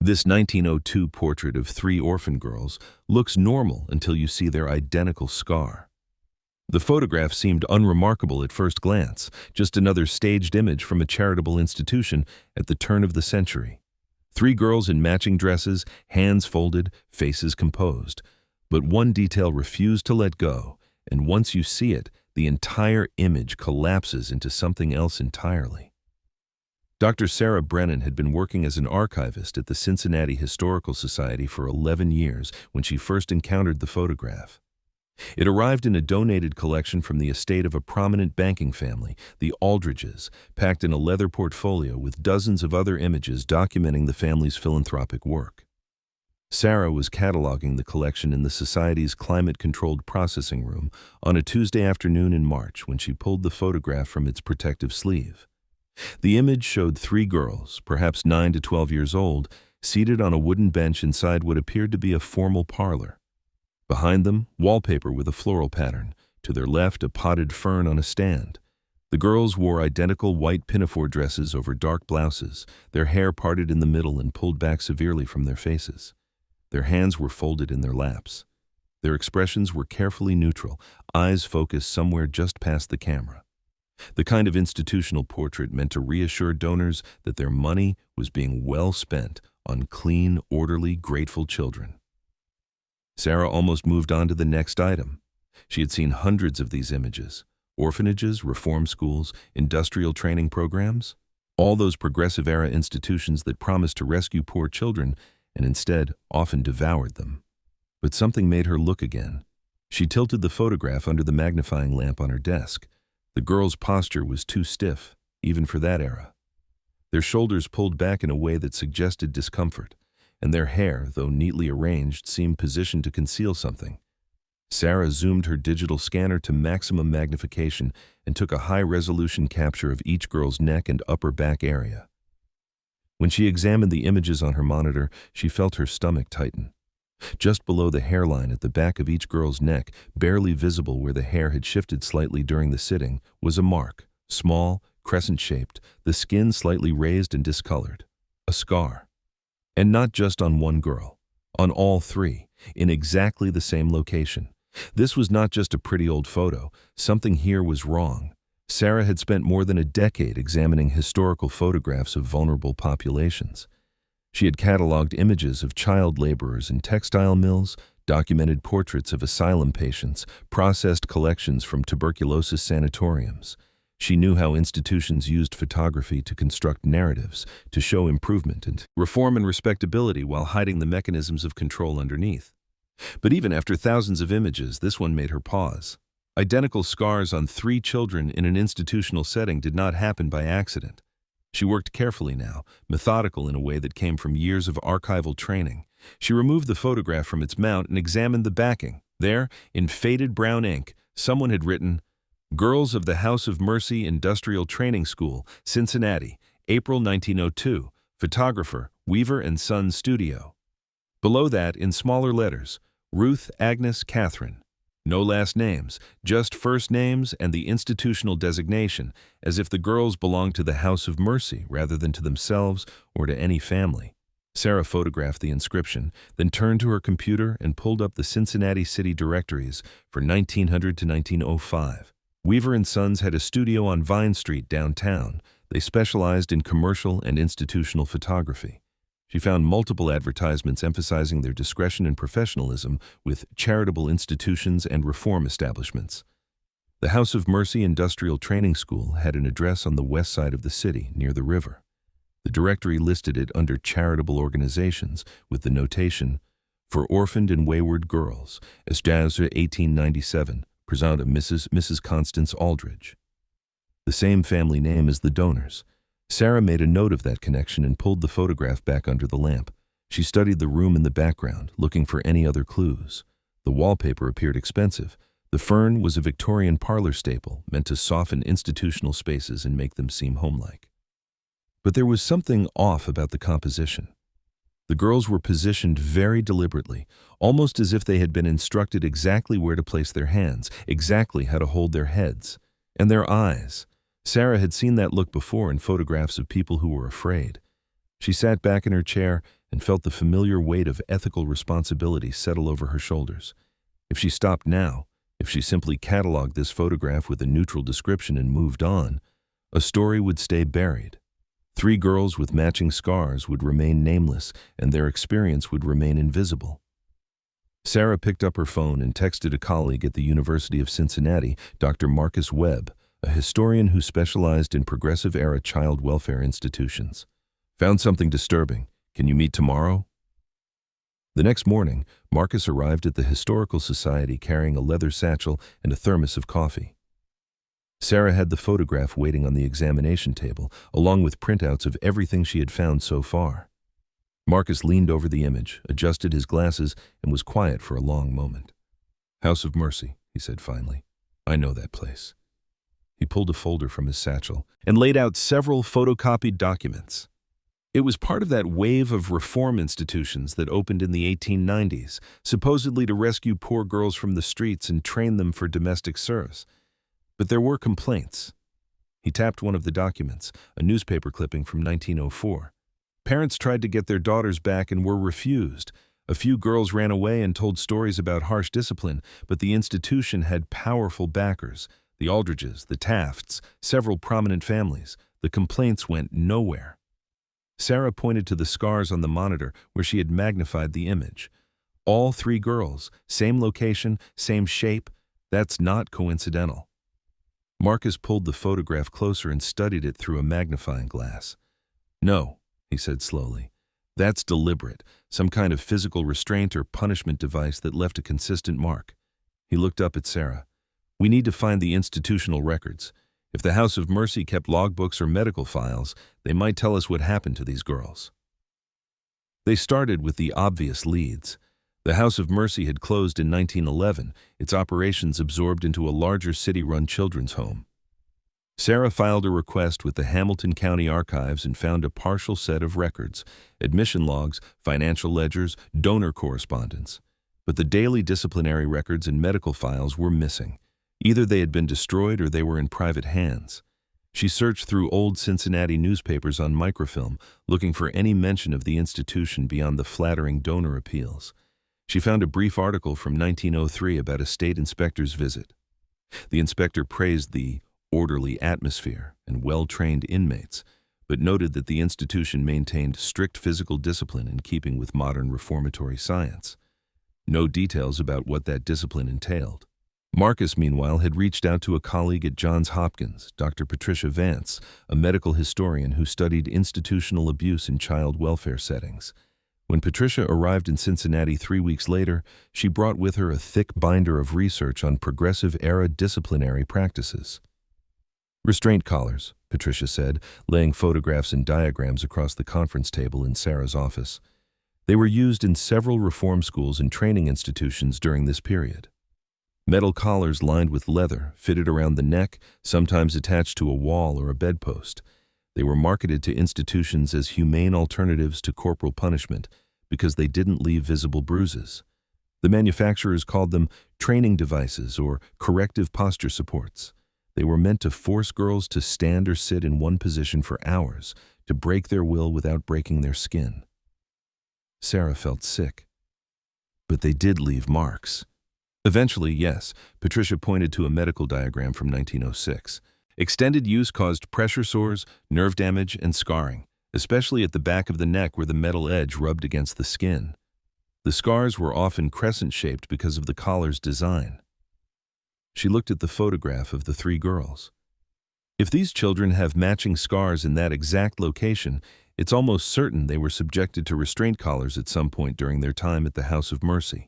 This 1902 portrait of three orphan girls looks normal until you see their identical scar. The photograph seemed unremarkable at first glance, just another staged image from a charitable institution at the turn of the century. Three girls in matching dresses, hands folded, faces composed. But one detail refused to let go, and once you see it, the entire image collapses into something else entirely. Dr. Sarah Brennan had been working as an archivist at the Cincinnati Historical Society for 11 years when she first encountered the photograph. It arrived in a donated collection from the estate of a prominent banking family, the Aldridges, packed in a leather portfolio with dozens of other images documenting the family's philanthropic work. Sarah was cataloging the collection in the Society's climate-controlled processing room on a Tuesday afternoon in March when she pulled the photograph from its protective sleeve. The image showed three girls, perhaps 9 to 12 years old, seated on a wooden bench inside what appeared to be a formal parlor. Behind them, wallpaper with a floral pattern. To their left, a potted fern on a stand. The girls wore identical white pinafore dresses over dark blouses, their hair parted in the middle and pulled back severely from their faces. Their hands were folded in their laps. Their expressions were carefully neutral, eyes focused somewhere just past the camera. The kind of institutional portrait meant to reassure donors that their money was being well spent on clean, orderly, grateful children. Sarah almost moved on to the next item. She had seen hundreds of these images: orphanages, reform schools, industrial training programs, all those progressive-era institutions that promised to rescue poor children and instead often devoured them. But something made her look again. She tilted the photograph under the magnifying lamp on her desk. The girls' posture was too stiff, even for that era. Their shoulders pulled back in a way that suggested discomfort, and their hair, though neatly arranged, seemed positioned to conceal something. Sarah zoomed her digital scanner to maximum magnification and took a high-resolution capture of each girl's neck and upper back area. When she examined the images on her monitor, she felt her stomach tighten. Just below the hairline at the back of each girl's neck, barely visible where the hair had shifted slightly during the sitting, was a mark, small, crescent-shaped, the skin slightly raised and discolored. A scar. And not just on one girl, on all three, in exactly the same location. This was not just a pretty old photo. Something here was wrong. Sarah had spent more than a decade examining historical photographs of vulnerable populations. She had cataloged images of child laborers in textile mills, documented portraits of asylum patients, processed collections from tuberculosis sanatoriums. She knew how institutions used photography to construct narratives, to show improvement and reform and respectability while hiding the mechanisms of control underneath. But even after thousands of images, this one made her pause. Identical scars on three children in an institutional setting did not happen by accident. She worked carefully now, methodical in a way that came from years of archival training. She removed the photograph from its mount and examined the backing. There, in faded brown ink, someone had written, "Girls of the House of Mercy Industrial Training School, Cincinnati, April 1902, photographer, Weaver and Sons Studio." Below that, in smaller letters, Ruth Agnes Catherine. No last names, just first names and the institutional designation, as if the girls belonged to the House of Mercy rather than to themselves or to any family. Sarah photographed the inscription, then turned to her computer and pulled up the Cincinnati city directories for 1900 to 1905. Weaver and Sons had a studio on Vine Street downtown. They specialized in commercial and institutional photography. She found multiple advertisements emphasizing their discretion and professionalism with charitable institutions and reform establishments. The House of Mercy Industrial Training School had an address on the west side of the city, near the river. The directory listed it under charitable organizations with the notation, "For orphaned and wayward girls, Established 1897, present of Mrs. Constance Aldridge." The same family name as the donors. Sarah made a note of that connection and pulled the photograph back under the lamp. She studied the room in the background, looking for any other clues. The wallpaper appeared expensive. The fern was a Victorian parlor staple, meant to soften institutional spaces and make them seem homelike. But there was something off about the composition. The girls were positioned very deliberately, almost as if they had been instructed exactly where to place their hands, exactly how to hold their heads. And their eyes. Sarah had seen that look before in photographs of people who were afraid. She sat back in her chair, and felt the familiar weight of ethical responsibility settle over her shoulders. If she stopped now, if she simply cataloged this photograph with a neutral description and moved on, a story would stay buried. 3 girls with matching scars would remain nameless, and their experience would remain invisible. Sarah picked up her phone and texted a colleague at the University of Cincinnati, Dr. Marcus Webb, a historian who specialized in progressive-era child welfare institutions. "Found something disturbing. Can you meet tomorrow?" The next morning, Marcus arrived at the Historical Society carrying a leather satchel and a thermos of coffee. Sarah had the photograph waiting on the examination table, along with printouts of everything she had found so far. Marcus leaned over the image, adjusted his glasses, and was quiet for a long moment. "House of Mercy," he said finally. "I know that place." He pulled a folder from his satchel and laid out several photocopied documents. It was part of that wave of reform institutions that opened in the 1890s, supposedly to rescue poor girls from the streets and train them for domestic service. But there were complaints. He tapped one of the documents, a newspaper clipping from 1904. Parents tried to get their daughters back and were refused. A few girls ran away and told stories about harsh discipline, but the institution had powerful backers: the Aldridges, the Tafts, several prominent families. The complaints went nowhere. Sarah pointed to the scars on the monitor where she had magnified the image. All 3 girls, same location, same shape. That's not coincidental. Marcus pulled the photograph closer and studied it through a magnifying glass. "No," he said slowly. "That's deliberate, some kind of physical restraint or punishment device that left a consistent mark." He looked up at Sarah. "We need to find the institutional records. If the House of Mercy kept logbooks or medical files, they might tell us what happened to these girls." They started with the obvious leads. The House of Mercy had closed in 1911, its operations absorbed into a larger city-run children's home. Sarah filed a request with the Hamilton County Archives and found a partial set of records: admission logs, financial ledgers, donor correspondence. But the daily disciplinary records and medical files were missing. Either they had been destroyed or they were in private hands. She searched through old Cincinnati newspapers on microfilm, looking for any mention of the institution beyond the flattering donor appeals. She found a brief article from 1903 about a state inspector's visit. The inspector praised the orderly atmosphere and well-trained inmates, but noted that the institution maintained strict physical discipline in keeping with modern reformatory science. No details about what that discipline entailed. Marcus, meanwhile, had reached out to a colleague at Johns Hopkins, Dr. Patricia Vance, a medical historian who studied institutional abuse in child welfare settings. When Patricia arrived in Cincinnati 3 weeks later, she brought with her a thick binder of research on progressive-era disciplinary practices. "Restraint collars," Patricia said, laying photographs and diagrams across the conference table in Sarah's office. They were used in several reform schools and training institutions during this period. Metal collars lined with leather, fitted around the neck, sometimes attached to a wall or a bedpost. They were marketed to institutions as humane alternatives to corporal punishment because they didn't leave visible bruises. The manufacturers called them training devices or corrective posture supports. They were meant to force girls to stand or sit in one position for hours, to break their will without breaking their skin. Sarah felt sick. But they did leave marks. Eventually, yes, Patricia pointed to a medical diagram from 1906. Extended use caused pressure sores, nerve damage, and scarring, especially at the back of the neck where the metal edge rubbed against the skin. The scars were often crescent-shaped because of the collar's design. She looked at the photograph of the 3 girls. If these children have matching scars in that exact location, it's almost certain they were subjected to restraint collars at some point during their time at the House of Mercy.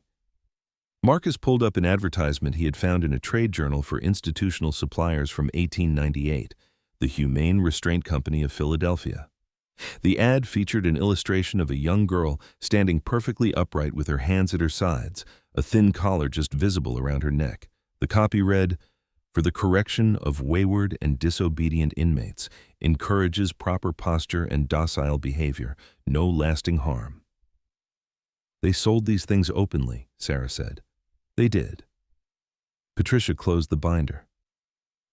Marcus pulled up an advertisement he had found in a trade journal for institutional suppliers from 1898, the Humane Restraint Company of Philadelphia. The ad featured an illustration of a young girl standing perfectly upright with her hands at her sides, a thin collar just visible around her neck. The copy read, "For the correction of wayward and disobedient inmates, encourages proper posture and docile behavior, no lasting harm." "They sold these things openly," Sarah said. "They did." Patricia closed the binder.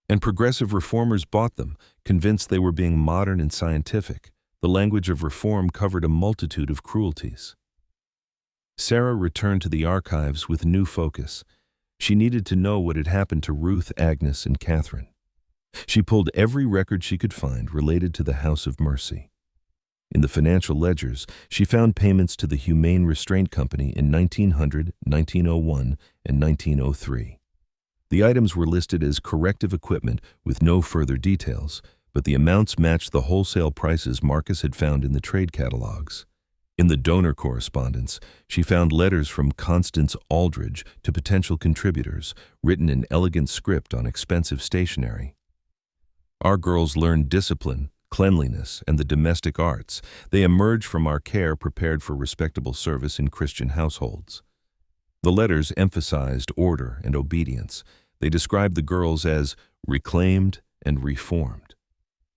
"And progressive reformers bought them, convinced they were being modern and scientific. The language of reform covered a multitude of cruelties. Sarah returned to the archives with new focus. She needed to know what had happened to Ruth, Agnes, and Catherine. She pulled every record she could find related to the House of Mercy. In the financial ledgers, she found payments to the Humane Restraint Company in 1900, 1901, and 1903. The items were listed as corrective equipment with no further details, but the amounts matched the wholesale prices Marcus had found in the trade catalogs. In the donor correspondence, she found letters from Constance Aldridge to potential contributors, written in elegant script on expensive stationery. Our girls learned discipline, cleanliness, and the domestic arts. They emerged from our care prepared for respectable service in Christian households. The letters emphasized order and obedience. They described the girls as reclaimed and reformed.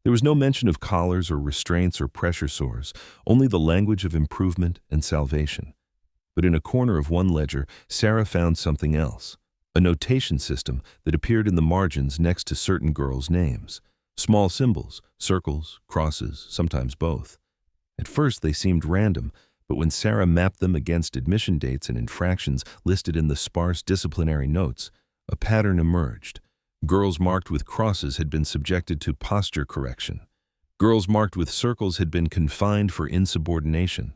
There was no mention of collars or restraints or pressure sores, only the language of improvement and salvation. But in a corner of one ledger, Sarah found something else, a notation system that appeared in the margins next to certain girls' names. Small symbols, circles, crosses, sometimes both. At first they seemed random, but when Sarah mapped them against admission dates and infractions listed in the sparse disciplinary notes, a pattern emerged. Girls marked with crosses had been subjected to posture correction. Girls marked with circles had been confined for insubordination.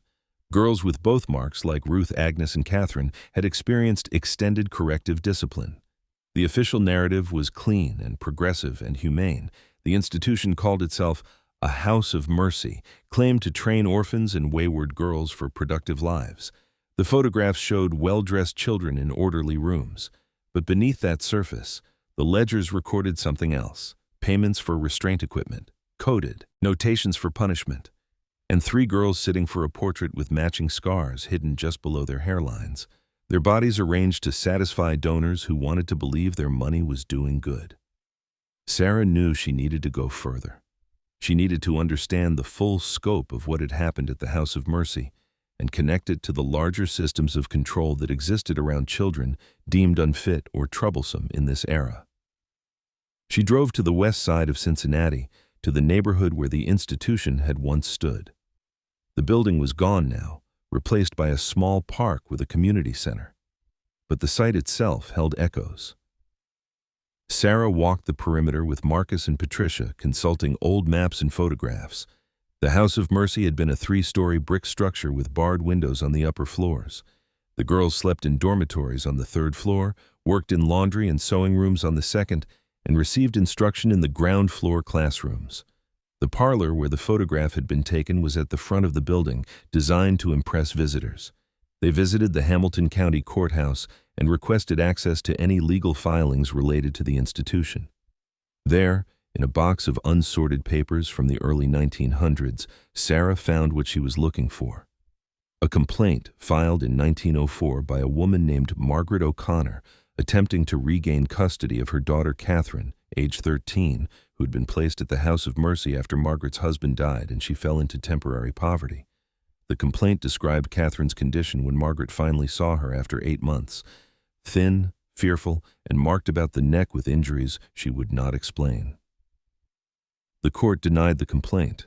Girls with both marks, like Ruth, Agnes, and Catherine, had experienced extended corrective discipline. The official narrative was clean and progressive and humane. The institution called itself a House of Mercy, claimed to train orphans and wayward girls for productive lives. The photographs showed well-dressed children in orderly rooms. But beneath that surface, the ledgers recorded something else: payments for restraint equipment, coded, notations for punishment, and 3 girls sitting for a portrait with matching scars hidden just below their hairlines, their bodies arranged to satisfy donors who wanted to believe their money was doing good. Sarah knew she needed to go further. She needed to understand the full scope of what had happened at the House of Mercy and connect it to the larger systems of control that existed around children deemed unfit or troublesome in this era. She drove to the west side of Cincinnati, to the neighborhood where the institution had once stood. The building was gone now, replaced by a small park with a community center. But the site itself held echoes. Sarah walked the perimeter with Marcus and Patricia, consulting old maps and photographs. The House of Mercy had been a 3-story brick structure with barred windows on the upper floors. The girls slept in dormitories on the 3rd floor, worked in laundry and sewing rooms on the 2nd, and received instruction in the ground floor classrooms. The parlor where the photograph had been taken was at the front of the building, designed to impress visitors. They visited the Hamilton County Courthouse and requested access to any legal filings related to the institution. There, in a box of unsorted papers from the early 1900s, Sarah found what she was looking for. A complaint filed in 1904 by a woman named Margaret O'Connor, attempting to regain custody of her daughter Catherine, age 13, who had been placed at the House of Mercy after Margaret's husband died and she fell into temporary poverty. The complaint described Catherine's condition when Margaret finally saw her after 8 months: thin, fearful, and marked about the neck with injuries she would not explain. The court denied the complaint.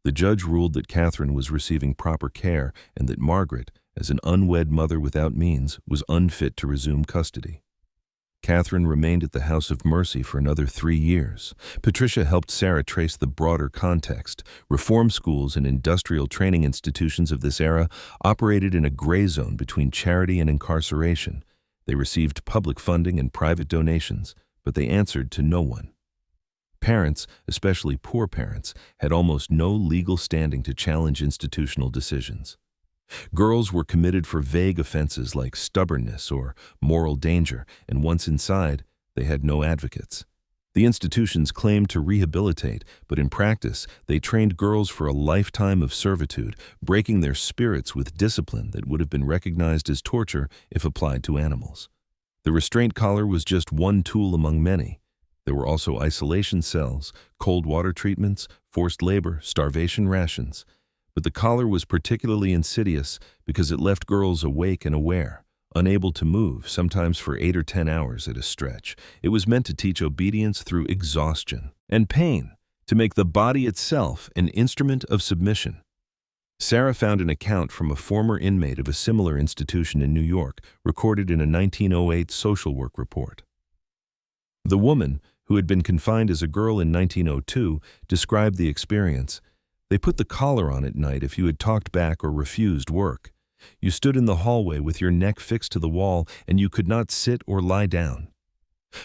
The judge ruled that Catherine was receiving proper care and that Margaret, as an unwed mother without means, was unfit to resume custody. Catherine remained at the House of Mercy for another 3 years. Patricia helped Sarah trace the broader context. Reform schools and industrial training institutions of this era operated in a gray zone between charity and incarceration. They received public funding and private donations, but they answered to no one. Parents, especially poor parents, had almost no legal standing to challenge institutional decisions. Girls were committed for vague offenses like stubbornness or moral danger, and once inside, they had no advocates. The institutions claimed to rehabilitate, but in practice, they trained girls for a lifetime of servitude, breaking their spirits with discipline that would have been recognized as torture if applied to animals. The restraint collar was just one tool among many. There were also isolation cells, cold water treatments, forced labor, starvation rations. But the collar was particularly insidious because it left girls awake and aware, unable to move, sometimes for 8 or 10 hours at a stretch. It was meant to teach obedience through exhaustion and pain. to make the body itself an instrument of submission. Sarah found an account from a former inmate of a similar institution in New York, recorded in a 1908 social work report. The woman, who had been confined as a girl in 1902, described the experience. They put the collar on at night if you had talked back or refused work. You stood in the hallway with your neck fixed to the wall, and you could not sit or lie down.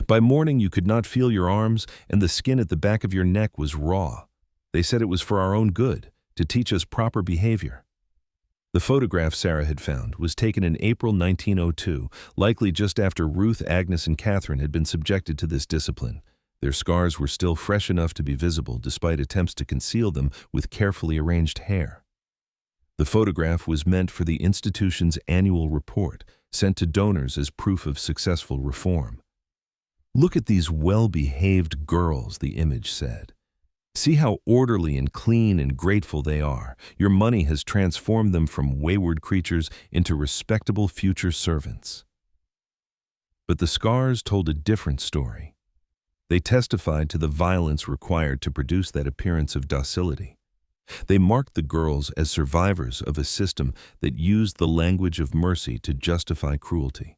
By morning you could not feel your arms, and the skin at the back of your neck was raw. They said it was for our own good, to teach us proper behavior. The photograph Sarah had found was taken in April 1902, likely just after Ruth, Agnes, and Catherine had been subjected to this discipline. Their scars were still fresh enough to be visible, despite attempts to conceal them with carefully arranged hair. The photograph was meant for the institution's annual report, sent to donors as proof of successful reform. "Look at these well-behaved girls," the image said. "See how orderly and clean and grateful they are. Your money has transformed them from wayward creatures into respectable future servants." But the scars told a different story. They testified to the violence required to produce that appearance of docility. They marked the girls as survivors of a system that used the language of mercy to justify cruelty.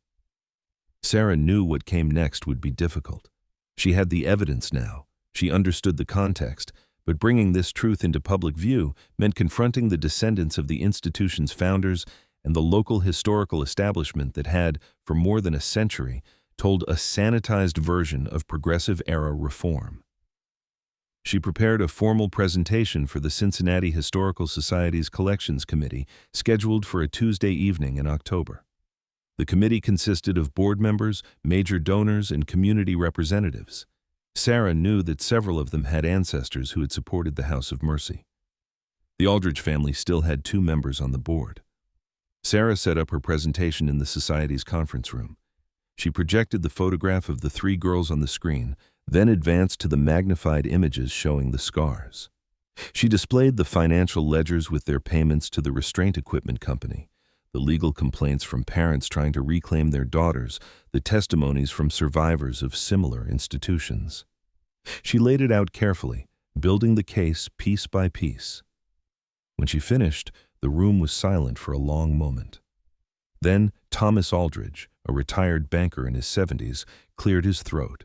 Sarah knew what came next would be difficult. She had the evidence now. She understood the context, but bringing this truth into public view meant confronting the descendants of the institution's founders and the local historical establishment that had, for more than a century, told a sanitized version of progressive-era reform. She prepared a formal presentation for the Cincinnati Historical Society's Collections Committee, scheduled for a Tuesday evening in October. The committee consisted of board members, major donors, and community representatives. Sarah knew that several of them had ancestors who had supported the House of Mercy. The Aldridge family still had 2 members on the board. Sarah set up her presentation in the Society's conference room. She projected the photograph of the 3 girls on the screen, then advanced to the magnified images showing the scars. She displayed the financial ledgers with their payments to the restraint equipment company, the legal complaints from parents trying to reclaim their daughters, the testimonies from survivors of similar institutions. She laid it out carefully, building the case piece by piece. When she finished, the room was silent for a long moment. Then Thomas Aldridge, a retired banker in his 70s, cleared his throat.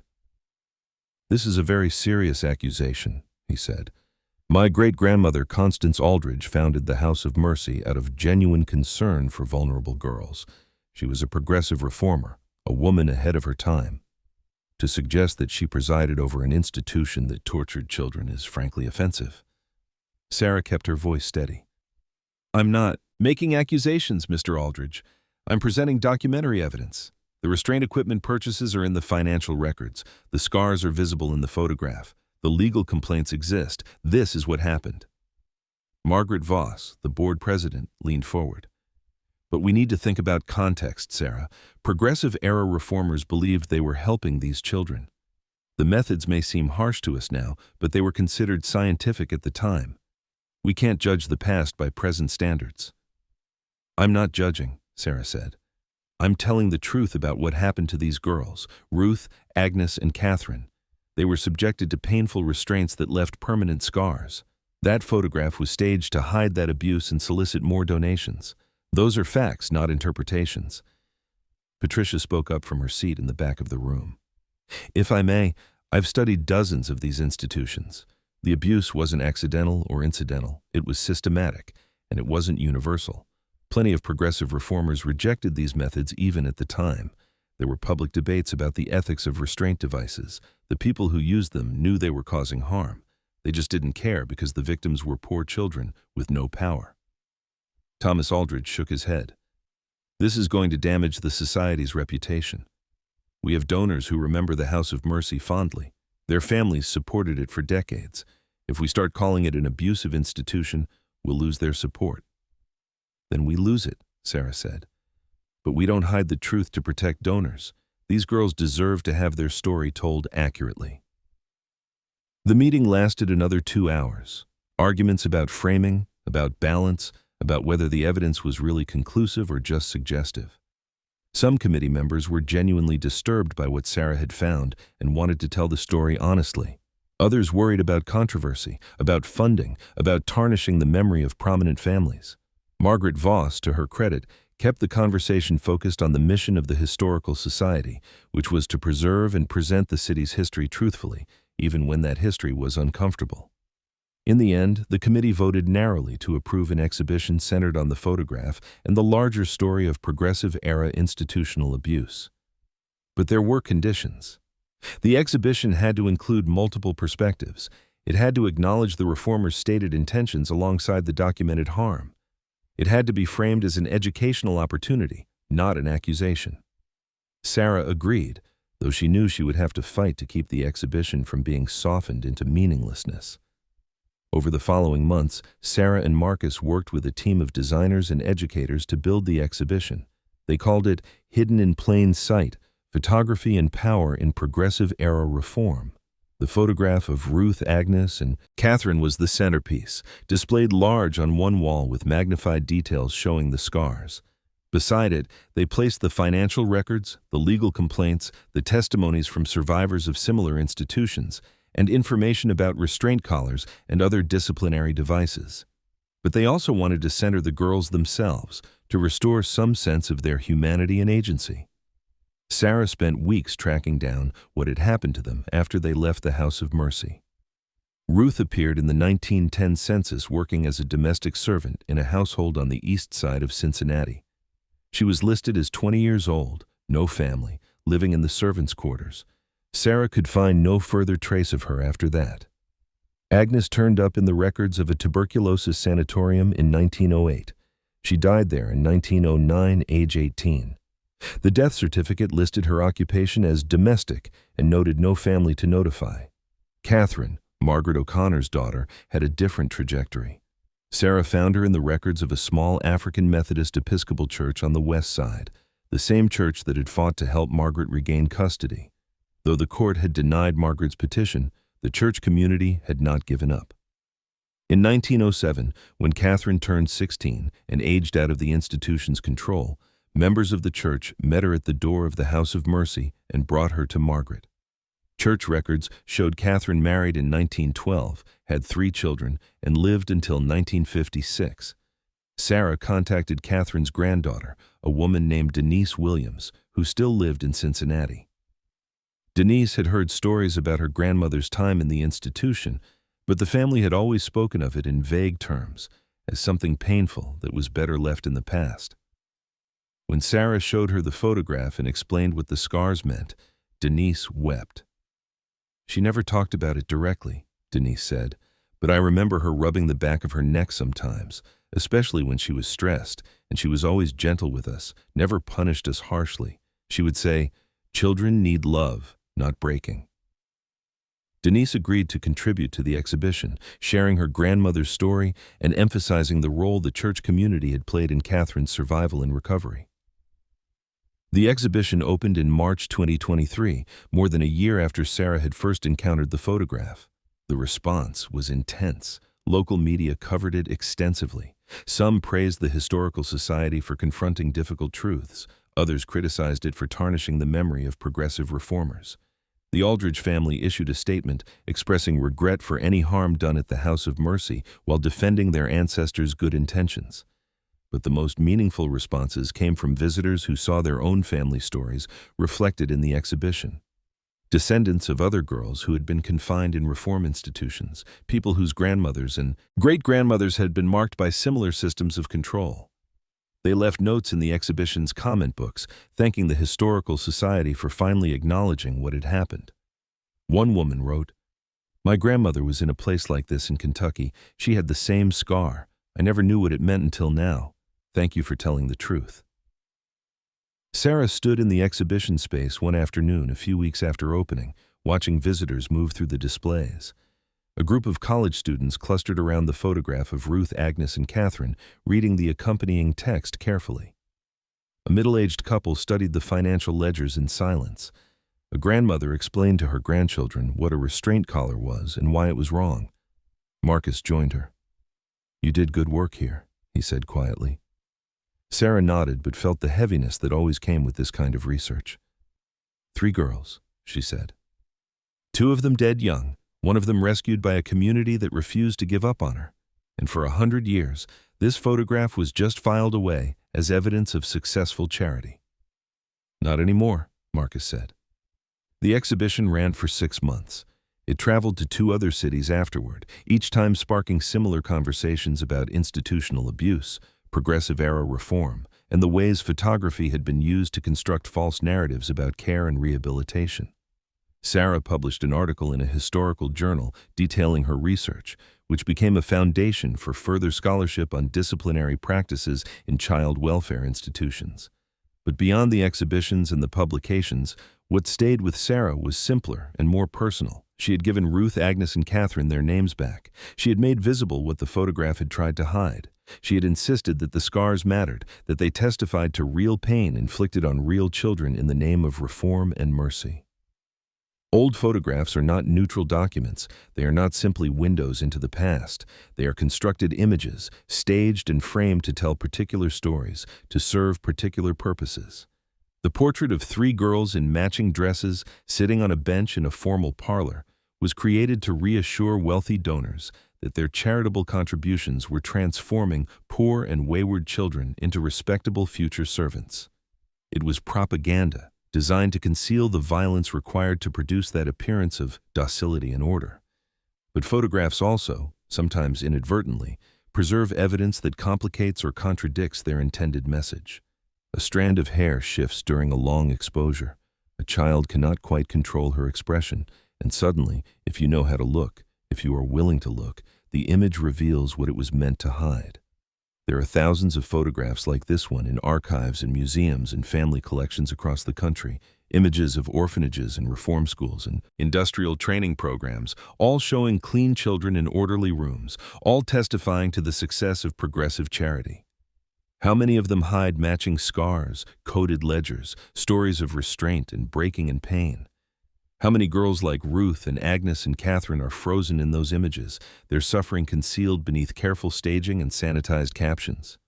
"This is a very serious accusation," he said. "My great-grandmother, Constance Aldridge, founded the House of Mercy out of genuine concern for vulnerable girls. She was a progressive reformer, a woman ahead of her time. To suggest that she presided over an institution that tortured children is frankly offensive." Sarah kept her voice steady. "I'm not making accusations, Mr. Aldridge. I'm presenting documentary evidence. The restraint equipment purchases are in the financial records. The scars are visible in the photograph. The legal complaints exist. This is what happened." Margaret Voss, the board president, leaned forward. "But we need to think about context, Sarah. Progressive-era reformers believed they were helping these children. The methods may seem harsh to us now, but they were considered scientific at the time. We can't judge the past by present standards." "I'm not judging," Sarah said. "I'm telling the truth about what happened to these girls, Ruth, Agnes, and Catherine. They were subjected to painful restraints that left permanent scars. That photograph was staged to hide that abuse and solicit more donations. Those are facts, not interpretations." Patricia spoke up from her seat in the back of the room. "If I may, I've studied dozens of these institutions. The abuse wasn't accidental or incidental. It was systematic, and it wasn't universal. Plenty of progressive reformers rejected these methods even at the time. There were public debates about the ethics of restraint devices. The people who used them knew they were causing harm. They just didn't care because the victims were poor children with no power." Thomas Aldridge shook his head. "This is going to damage the Society's reputation. We have donors who remember the House of Mercy fondly. Their families supported it for decades. If we start calling it an abusive institution, we'll lose their support." "Then we lose it," Sarah said. "But we don't hide the truth to protect donors. These girls deserve to have their story told accurately." The meeting lasted another 2 hours. Arguments about framing, about balance, about whether the evidence was really conclusive or just suggestive. Some committee members were genuinely disturbed by what Sarah had found and wanted to tell the story honestly. Others worried about controversy, about funding, about tarnishing the memory of prominent families. Margaret Voss, to her credit, kept the conversation focused on the mission of the Historical Society, which was to preserve and present the city's history truthfully, even when that history was uncomfortable. In the end, the committee voted narrowly to approve an exhibition centered on the photograph and the larger story of progressive-era institutional abuse. But there were conditions. The exhibition had to include multiple perspectives. It had to acknowledge the reformers' stated intentions alongside the documented harm. It had to be framed as an educational opportunity, not an accusation. Sarah agreed, though she knew she would have to fight to keep the exhibition from being softened into meaninglessness. Over the following months, Sarah and Marcus worked with a team of designers and educators to build the exhibition. They called it Hidden in Plain Sight: Photography and Power in Progressive-Era Reform. The photograph of Ruth, Agnes, and Catherine was the centerpiece, displayed large on one wall with magnified details showing the scars. Beside it, they placed the financial records, the legal complaints, the testimonies from survivors of similar institutions, and information about restraint collars and other disciplinary devices. But they also wanted to center the girls themselves, to restore some sense of their humanity and agency. Sarah spent weeks tracking down what had happened to them after they left the House of Mercy. Ruth appeared in the 1910 census working as a domestic servant in a household on the east side of Cincinnati. She was listed as 20 years old, no family, living in the servants' quarters. Sarah could find no further trace of her after that. Agnes turned up in the records of a tuberculosis sanatorium in 1908. She died there in 1909, age 18. The death certificate listed her occupation as domestic and noted no family to notify. Catherine, Margaret O'Connor's daughter, had a different trajectory. Sarah found her in the records of a small African Methodist Episcopal church on the west side, the same church that had fought to help Margaret regain custody. Though the court had denied Margaret's petition, the church community had not given up. In 1907, when Catherine turned 16 and aged out of the institution's control, members of the church met her at the door of the House of Mercy and brought her to Margaret. Church records showed Catherine married in 1912, had 3 children, and lived until 1956. Sarah contacted Catherine's granddaughter, a woman named Denise Williams, who still lived in Cincinnati. Denise had heard stories about her grandmother's time in the institution, but the family had always spoken of it in vague terms, as something painful that was better left in the past. When Sarah showed her the photograph and explained what the scars meant, Denise wept. She never talked about it directly, Denise said, but I remember her rubbing the back of her neck sometimes, especially when she was stressed, and she was always gentle with us, never punished us harshly. She would say, "Children need love, not breaking." Denise agreed to contribute to the exhibition, sharing her grandmother's story and emphasizing the role the church community had played in Catherine's survival and recovery. The exhibition opened in March 2023, more than a year after Sarah had first encountered the photograph. The response was intense. Local media covered it extensively. Some praised the Historical Society for confronting difficult truths. Others criticized it for tarnishing the memory of progressive reformers. The Aldridge family issued a statement expressing regret for any harm done at the House of Mercy while defending their ancestors' good intentions. But the most meaningful responses came from visitors who saw their own family stories reflected in the exhibition. Descendants of other girls who had been confined in reform institutions, people whose grandmothers and great-grandmothers had been marked by similar systems of control. They left notes in the exhibition's comment books, thanking the Historical Society for finally acknowledging what had happened. One woman wrote, "My grandmother was in a place like this in Kentucky. She had the same scar. I never knew what it meant until now. Thank you for telling the truth." Sarah stood in the exhibition space one afternoon a few weeks after opening, watching visitors move through the displays. A group of college students clustered around the photograph of Ruth, Agnes, and Catherine, reading the accompanying text carefully. A middle-aged couple studied the financial ledgers in silence. A grandmother explained to her grandchildren what a restraint collar was and why it was wrong. Marcus joined her. "You did good work here," he said quietly. Sarah nodded but felt the heaviness that always came with this kind of research. 3 girls, she said. 2 of them dead young, one of them rescued by a community that refused to give up on her. And for 100 years, this photograph was just filed away as evidence of successful charity. Not anymore, Marcus said. The exhibition ran for 6 months. It traveled to 2 other cities afterward, each time sparking similar conversations about institutional abuse, progressive-era reform, and the ways photography had been used to construct false narratives about care and rehabilitation. Sarah published an article in a historical journal detailing her research, which became a foundation for further scholarship on disciplinary practices in child welfare institutions. But beyond the exhibitions and the publications, what stayed with Sarah was simpler and more personal. She had given Ruth, Agnes, and Catherine their names back. She had made visible what the photograph had tried to hide. She had insisted that the scars mattered, that they testified to real pain inflicted on real children in the name of reform and mercy. Old photographs are not neutral documents. They are not simply windows into the past. They are constructed images, staged and framed to tell particular stories, to serve particular purposes. The portrait of 3 girls in matching dresses sitting on a bench in a formal parlor was created to reassure wealthy donors that their charitable contributions were transforming poor and wayward children into respectable future servants. It was propaganda, designed to conceal the violence required to produce that appearance of docility and order. But photographs also, sometimes inadvertently, preserve evidence that complicates or contradicts their intended message. A strand of hair shifts during a long exposure. A child cannot quite control her expression, and suddenly, if you know how to look, if you are willing to look, the image reveals what it was meant to hide. There are thousands of photographs like this one in archives and museums and family collections across the country, images of orphanages and reform schools and industrial training programs, all showing clean children in orderly rooms, all testifying to the success of progressive charity. How many of them hide matching scars, coded ledgers, stories of restraint and breaking and pain? How many girls like Ruth and Agnes and Catherine are frozen in those images, their suffering concealed beneath careful staging and sanitized captions?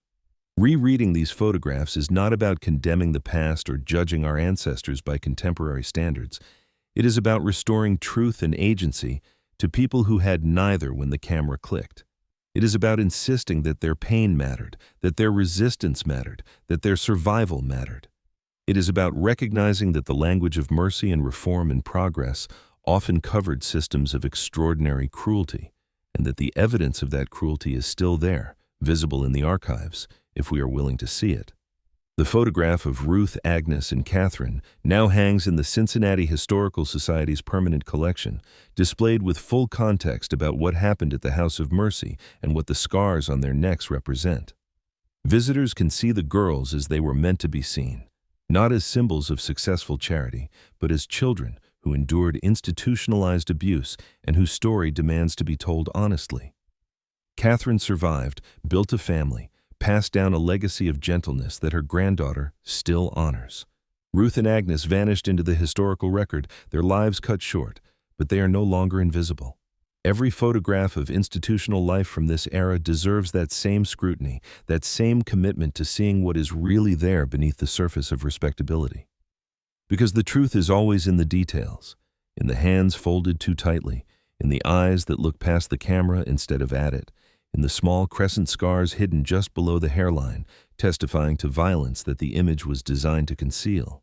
Rereading these photographs is not about condemning the past or judging our ancestors by contemporary standards. It is about restoring truth and agency to people who had neither when the camera clicked. It is about insisting that their pain mattered, that their resistance mattered, that their survival mattered. It is about recognizing that the language of mercy and reform and progress often covered systems of extraordinary cruelty, and that the evidence of that cruelty is still there, visible in the archives, if we are willing to see it. The photograph of Ruth, Agnes, and Catherine now hangs in the Cincinnati Historical Society's permanent collection, displayed with full context about what happened at the House of Mercy and what the scars on their necks represent. Visitors can see the girls as they were meant to be seen, not as symbols of successful charity, but as children who endured institutionalized abuse and whose story demands to be told honestly. Catherine survived, built a family, passed down a legacy of gentleness that her granddaughter still honors. Ruth and Agnes vanished into the historical record, their lives cut short, but they are no longer invisible. Every photograph of institutional life from this era deserves that same scrutiny, that same commitment to seeing what is really there beneath the surface of respectability. Because the truth is always in the details, in the hands folded too tightly, in the eyes that look past the camera instead of at it, in the small crescent scars hidden just below the hairline, testifying to violence that the image was designed to conceal.